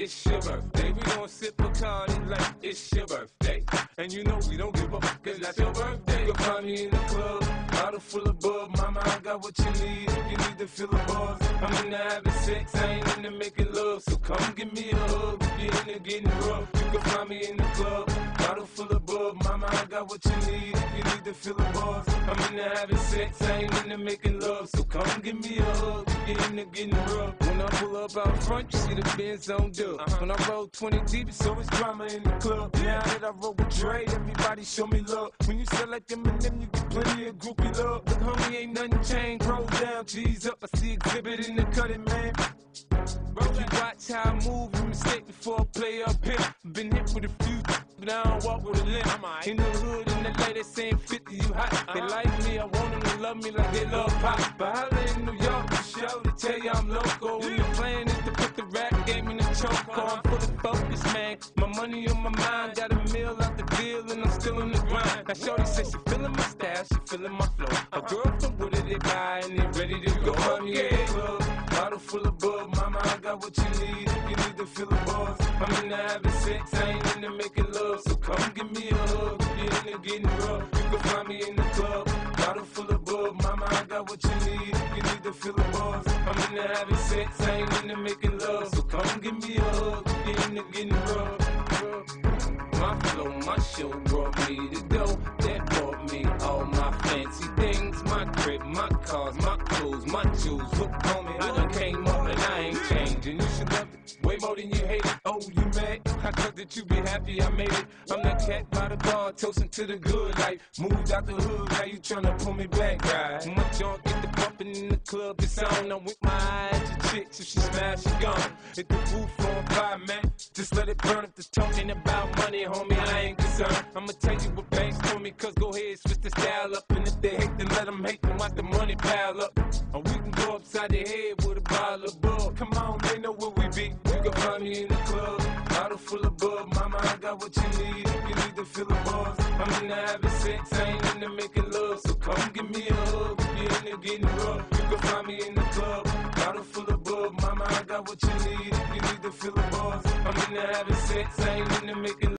it's your birthday. We gon' sip Bacardi like it's your birthday. And you know we don't give up, cause that's your birthday. You'll find me in the club, bottle full of bub. Mama, I got what you need if you need to feel the buzz. I'm into having sex, I ain't into making love. So come give me a hug if you're into getting rough. You can find me in the club, bottle full of bub. Mama, I got what you need if you need to feel the buzz. I'm into having sex, I ain't into making love. So come give me a hug if you're into getting rough. When I pull up out front, you see the Benz on dub. When I roll 20 deep, it's always drama in the club. Now that I roll with Dre, everybody show me love. When you sell like them and them, you get plenty of groupie love. Look, homie, ain't nothing changed. Roll down, G's up. I see exhibit in the cutting, man. Bro, you watch how I move, you mistake before I play up here. Been hit with a few, but I don't walk with a limp. In the hood, in the lady saying 50, you hot. They like me, I want them to love me like they love pop. But holla in New York, for show to tell you I'm local. And the plan is to put the rap game in the choke. I'm fully focused, man. My money on my mind, got a meal out the deal, and I'm still in the grind. Now shorty says she feeling my style, she feeling my flow. A girl from Wooded, they buy, and they ready to go. I'm in the club, bottle full of bub. Mama, I got what you need if you need to feel the buzz. I'm into having sex, I ain't into making love. So come give me a hug if you're into getting rough. You can find me in the club, bottle full of bub. Mama, I got what you need if you need to feel the buzz. I'm into having sex, I ain't into making love. So come give me a hug if you're into getting rough. My flow, my show brought me to go. That brought me all my fancy things. My crib, my cars, my clothes, my jewels. Look, homie, I done came up and I ain't changing. You should love it way more than you hate it. Oh, you mad? I thought that you be happy I made it. I'm that cat by the bar, toasting to the good life. Moved out the hood, now you tryna pull me back, right? My junk get the bumping in the club, it's on. I'm with my eyes to chicks, if she smash, she gone. Hit the roof on fire, man. Just let it burn if it's talking about money, homie, I ain't concerned. I'ma tell you what banks told me, cause go ahead, switch the style up. And if they hate, then let them hate, then watch the money pile up. Or we can go upside the head with a bottle of bug. Come on, they know where we be. You can find me in the club, bottle full of bub. Mama, I got what you need if you need to feel the buzz. I'm into having sex, I ain't into making love. So come give me a hug if you're into getting rough. You can find me in the club, bottle full of bub. Mama, I got what you need if you need to feel the buzz. I'm into having sex, I ain't into making love.